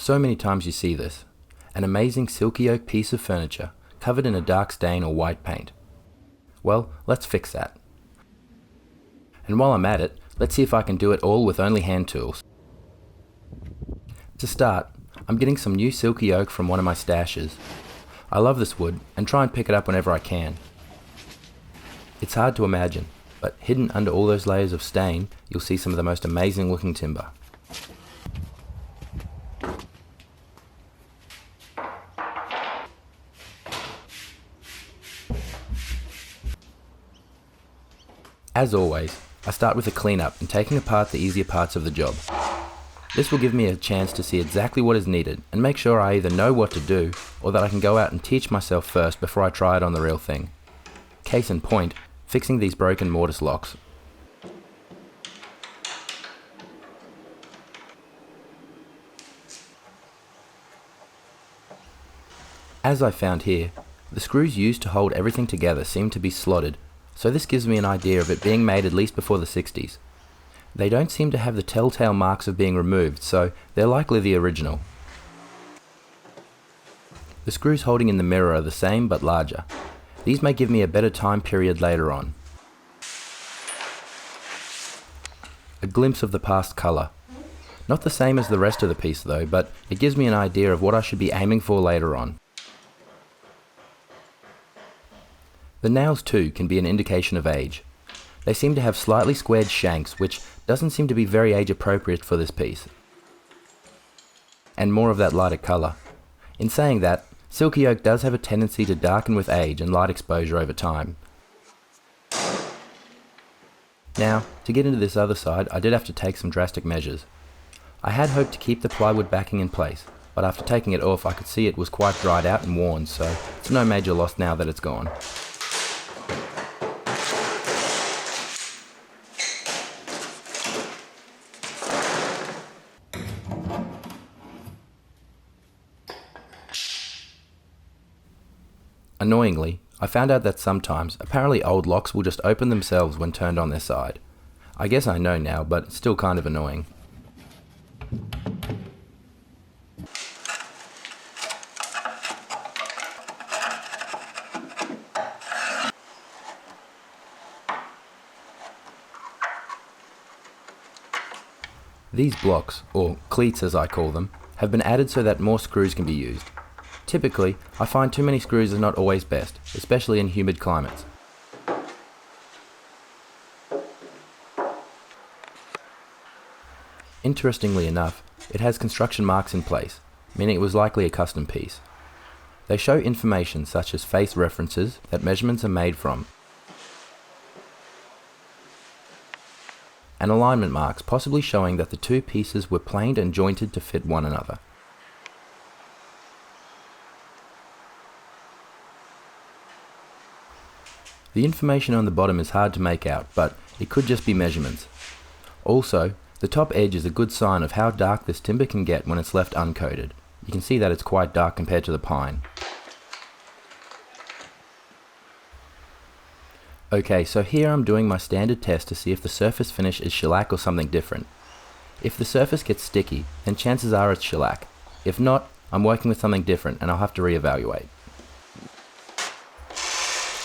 So many times you see this. An amazing silky oak piece of furniture, covered in a dark stain or white paint. Well, let's fix that. And while I'm at it, let's see if I can do it all with only hand tools. To start, I'm getting some new silky oak from one of my stashes. I love this wood and try and pick it up whenever I can. It's hard to imagine, but hidden under all those layers of stain, you'll see some of the most amazing looking timber. As always, I start with a cleanup and taking apart the easier parts of the job. This will give me a chance to see exactly what is needed and make sure I either know what to do or that I can go out and teach myself first before I try it on the real thing. Case in point, fixing these broken mortise locks. As I found here, the screws used to hold everything together seem to be slotted, so this gives me an idea of it being made at least before the 60s. They don't seem to have the telltale marks of being removed, so they're likely the original. The screws holding in the mirror are the same but larger. These may give me a better time period later on. A glimpse of the past colour. Not the same as the rest of the piece though, but it gives me an idea of what I should be aiming for later on. The nails too can be an indication of age. They seem to have slightly squared shanks, which doesn't seem to be very age appropriate for this piece. And more of that lighter colour. In saying that, silky oak does have a tendency to darken with age and light exposure over time. Now, to get into this other side, I did have to take some drastic measures. I had hoped to keep the plywood backing in place, but after taking it off I could see it was quite dried out and worn, so it's no major loss now that it's gone. Annoyingly, I found out that sometimes, apparently old locks will just open themselves when turned on their side. I guess I know now, but it's still kind of annoying. These blocks, or cleats as I call them, have been added so that more screws can be used. Typically, I find too many screws is not always best, especially in humid climates. Interestingly enough, it has construction marks in place, meaning it was likely a custom piece. They show information such as face references that measurements are made from, and alignment marks possibly showing that the two pieces were planed and jointed to fit one another. The information on the bottom is hard to make out, but it could just be measurements. Also, the top edge is a good sign of how dark this timber can get when it's left uncoated. You can see that it's quite dark compared to the pine. Okay, so here I'm doing my standard test to see if the surface finish is shellac or something different. If the surface gets sticky, then chances are it's shellac. If not, I'm working with something different and I'll have to reevaluate.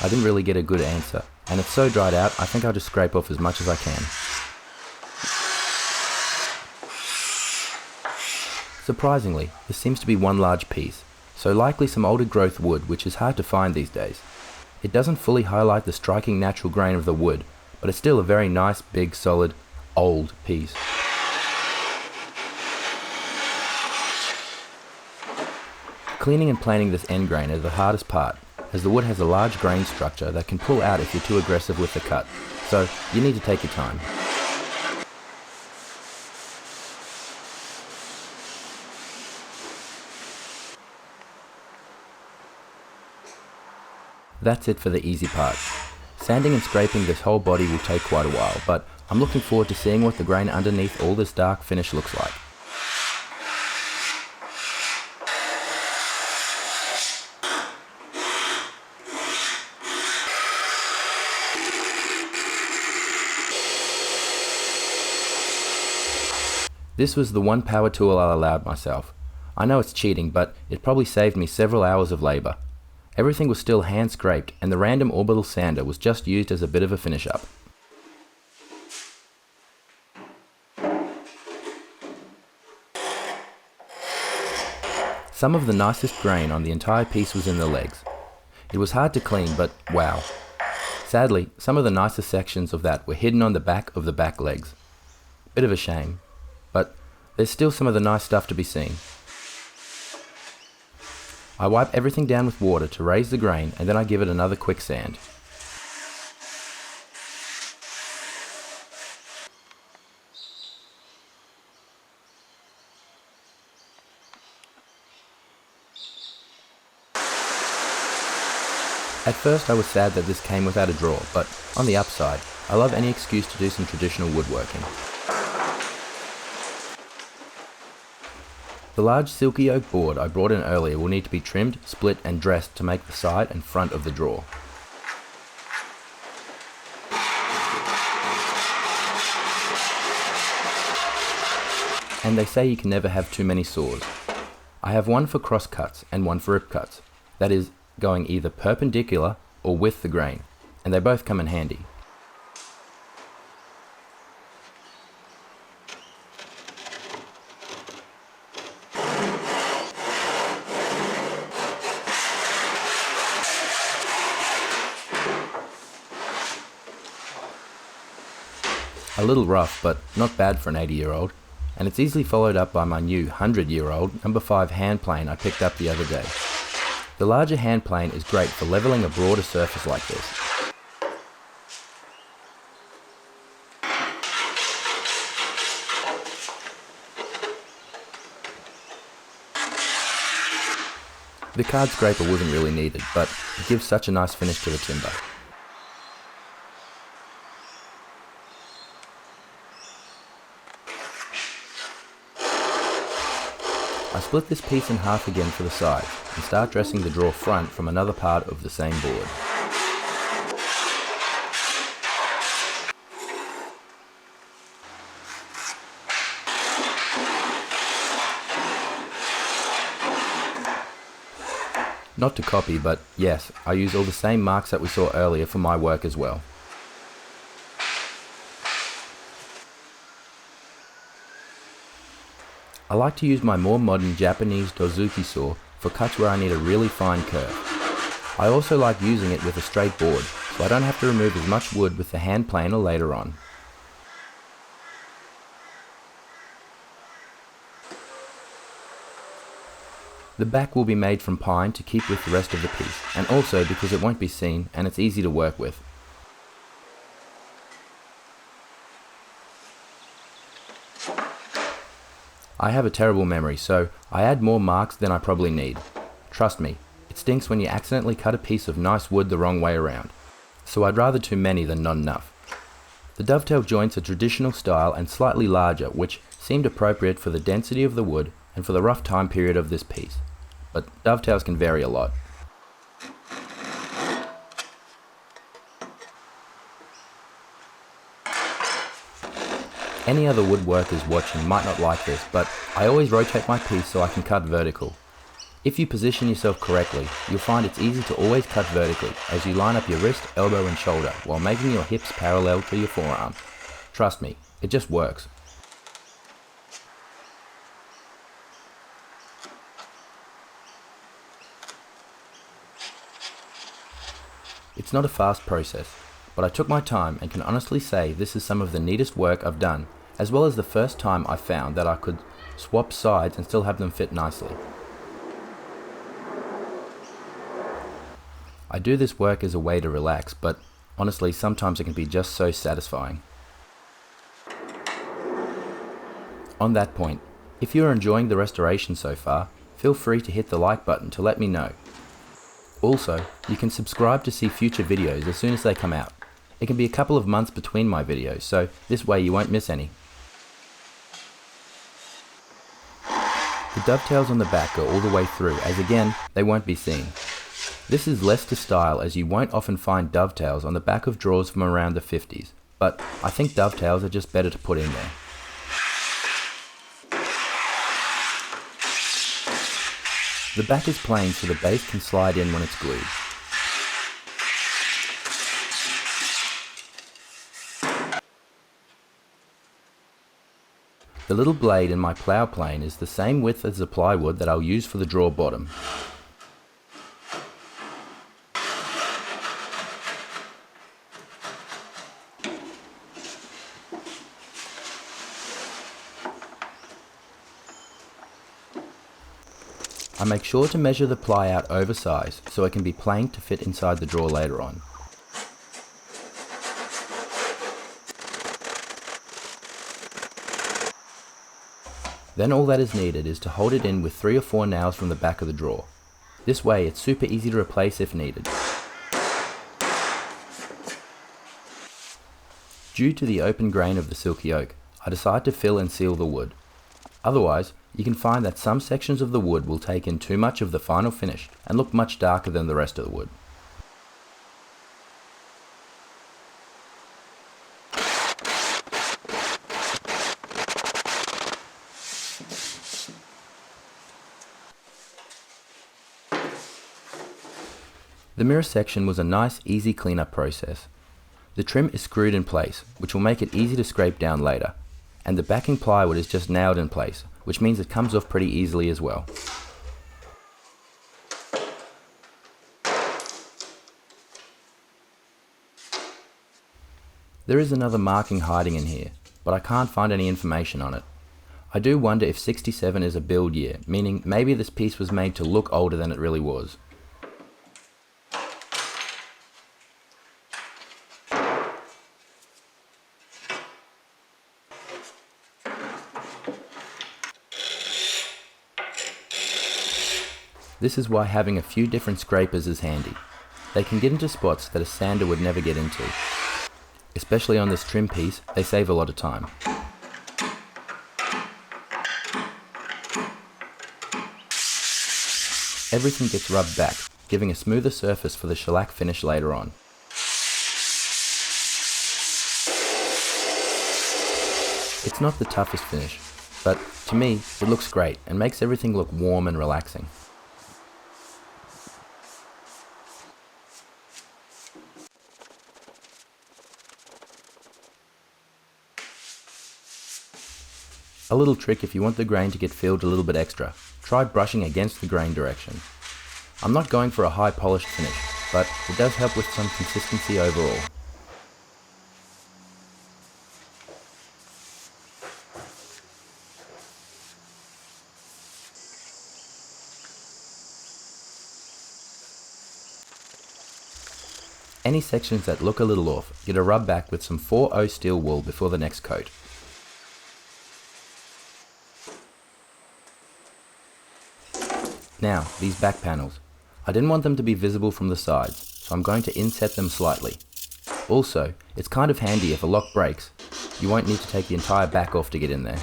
I didn't really get a good answer, and it's so dried out I think I'll just scrape off as much as I can. Surprisingly, this seems to be one large piece, so likely some older growth wood, which is hard to find these days. It doesn't fully highlight the striking natural grain of the wood, but it's still a very nice, big, solid, old piece. Cleaning and planing this end grain is the hardest part, as the wood has a large grain structure that can pull out if you're too aggressive with the cut, so you need to take your time. That's it for the easy part. Sanding and scraping this whole body will take quite a while, but I'm looking forward to seeing what the grain underneath all this dark finish looks like. This was the one power tool I allowed myself. I know it's cheating, but it probably saved me several hours of labour. Everything was still hand scraped, and the random orbital sander was just used as a bit of a finish up. Some of the nicest grain on the entire piece was in the legs. It was hard to clean, but wow. Sadly, some of the nicest sections of that were hidden on the back of the back legs. Bit of a shame, but there's still some of the nice stuff to be seen. I wipe everything down with water to raise the grain, and then I give it another quick sand. At first I was sad that this came without a drawer, but on the upside, I love any excuse to do some traditional woodworking. The large Silky Oak board I brought in earlier will need to be trimmed, split and dressed to make the side and front of the drawer. And they say you can never have too many saws. I have one for cross cuts and one for rip cuts, that is, going either perpendicular or with the grain, and they both come in handy. A little rough, but not bad for an 80-year-old, and it's easily followed up by my new 100-year-old No. 5 hand plane I picked up the other day. The larger hand plane is great for leveling a broader surface like this. The card scraper wasn't really needed, but it gives such a nice finish to the timber. I split this piece in half again for the side and start dressing the drawer front from another part of the same board. Not to copy, but yes, I use all the same marks that we saw earlier for my work as well. I like to use my more modern Japanese dozuki saw for cuts where I need a really fine curve. I also like using it with a straight board, so I don't have to remove as much wood with the hand planer later on. The back will be made from pine to keep with the rest of the piece, and also because it won't be seen and it's easy to work with. I have a terrible memory, so I add more marks than I probably need. Trust me, it stinks when you accidentally cut a piece of nice wood the wrong way around, so I'd rather too many than not enough. The dovetail joints are traditional style and slightly larger, which seemed appropriate for the density of the wood and for the rough time period of this piece, but dovetails can vary a lot. Any other woodworkers watching might not like this, but I always rotate my piece so I can cut vertical. If you position yourself correctly, you'll find it's easy to always cut vertically as you line up your wrist, elbow and shoulder while making your hips parallel to your forearm. Trust me, it just works. It's not a fast process, but I took my time and can honestly say this is some of the neatest work I've done, as well as the first time I found that I could swap sides and still have them fit nicely. I do this work as a way to relax, but honestly sometimes it can be just so satisfying. On that point, if you are enjoying the restoration so far, feel free to hit the like button to let me know. Also, you can subscribe to see future videos as soon as they come out. It can be a couple of months between my videos, so this way you won't miss any. The dovetails on the back go all the way through, as again, they won't be seen. This is less to style as you won't often find dovetails on the back of drawers from around the 50s, but I think dovetails are just better to put in there. The back is plain so the base can slide in when it's glued. The little blade in my plough plane is the same width as the plywood that I'll use for the drawer bottom. I make sure to measure the ply out oversized so it can be planed to fit inside the drawer later on. Then all that is needed is to hold it in with 3 or 4 nails from the back of the drawer. This way it's super easy to replace if needed. Due to the open grain of the Silky Oak, I decide to fill and seal the wood. Otherwise, you can find that some sections of the wood will take in too much of the final finish and look much darker than the rest of the wood. The mirror section was a nice, easy cleanup process. The trim is screwed in place, which will make it easy to scrape down later, and the backing plywood is just nailed in place, which means it comes off pretty easily as well. There is another marking hiding in here, but I can't find any information on it. I do wonder if 67 is a build year, meaning maybe this piece was made to look older than it really was. This is why having a few different scrapers is handy. They can get into spots that a sander would never get into. Especially on this trim piece, they save a lot of time. Everything gets rubbed back, giving a smoother surface for the shellac finish later on. It's not the toughest finish, but to me, it looks great and makes everything look warm and relaxing. A little trick if you want the grain to get filled a little bit extra, try brushing against the grain direction. I'm not going for a high polished finish, but it does help with some consistency overall. Any sections that look a little off, get a rub back with some 4O steel wool before the next coat. Now, these back panels. I didn't want them to be visible from the sides, so I'm going to inset them slightly. Also, it's kind of handy if a lock breaks, you won't need to take the entire back off to get in there.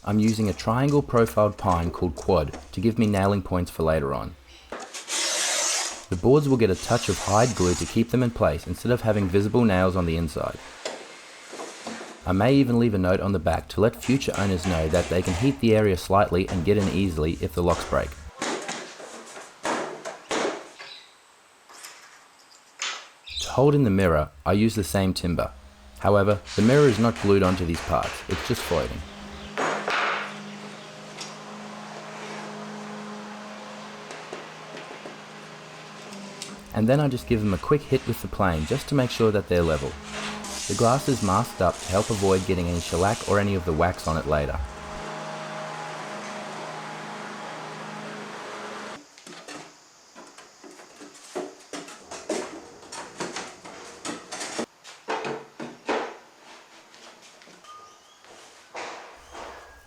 I'm using a triangle profiled pine called Quad to give me nailing points for later on. The boards will get a touch of hide glue to keep them in place instead of having visible nails on the inside. I may even leave a note on the back to let future owners know that they can heat the area slightly and get in easily if the locks break. To hold in the mirror, I use the same timber. However, the mirror is not glued onto these parts, it's just floating. And then I just give them a quick hit with the plane just to make sure that they're level. The glass is masked up to help avoid getting any shellac or any of the wax on it later.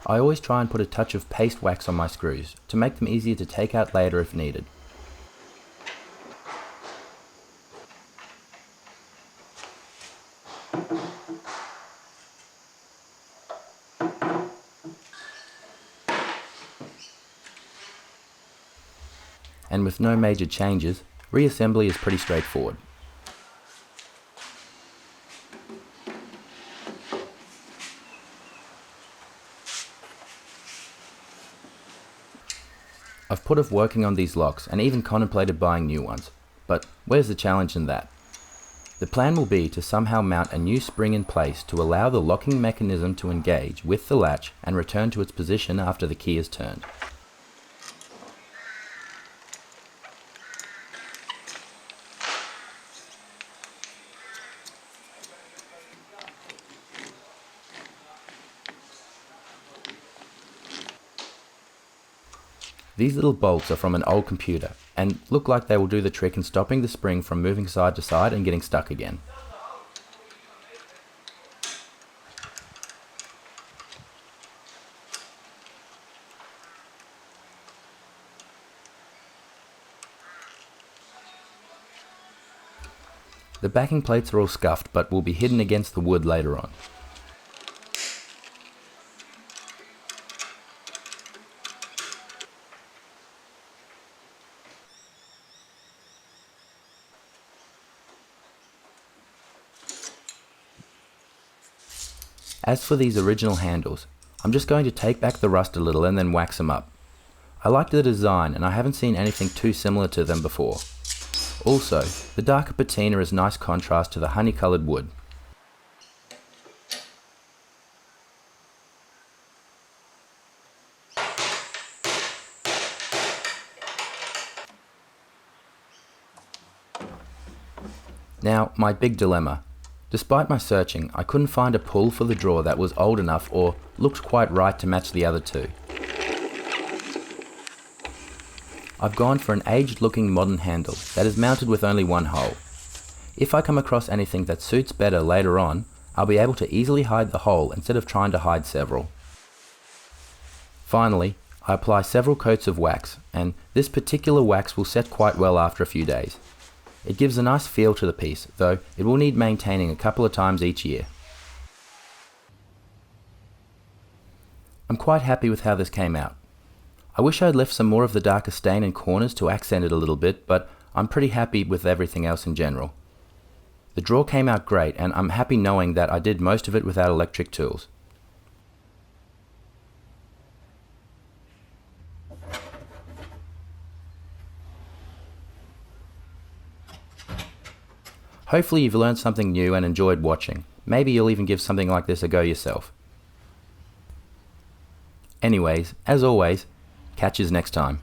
I always try and put a touch of paste wax on my screws to make them easier to take out later if needed. And with no major changes, reassembly is pretty straightforward. I've put off working on these locks and even contemplated buying new ones, but where's the challenge in that? The plan will be to somehow mount a new spring in place to allow the locking mechanism to engage with the latch and return to its position after the key is turned. These little bolts are from an old computer and look like they will do the trick in stopping the spring from moving side to side and getting stuck again. The backing plates are all scuffed but will be hidden against the wood later on. As for these original handles, I'm just going to take back the rust a little and then wax them up. I liked the design and I haven't seen anything too similar to them before. Also, the darker patina is nice contrast to the honey-coloured wood. Now, my big dilemma. Despite my searching, I couldn't find a pull for the drawer that was old enough or looked quite right to match the other two. I've gone for an aged-looking modern handle that is mounted with only one hole. If I come across anything that suits better later on, I'll be able to easily hide the hole instead of trying to hide several. Finally, I apply several coats of wax, and this particular wax will set quite well after a few days. It gives a nice feel to the piece, though it will need maintaining a couple of times each year. I'm quite happy with how this came out. I wish I'd left some more of the darker stain in corners to accent it a little bit, but I'm pretty happy with everything else in general. The drawer came out great, and I'm happy knowing that I did most of it without electric tools. Hopefully you've learned something new and enjoyed watching. Maybe you'll even give something like this a go yourself. Anyways, as always, catch yous next time.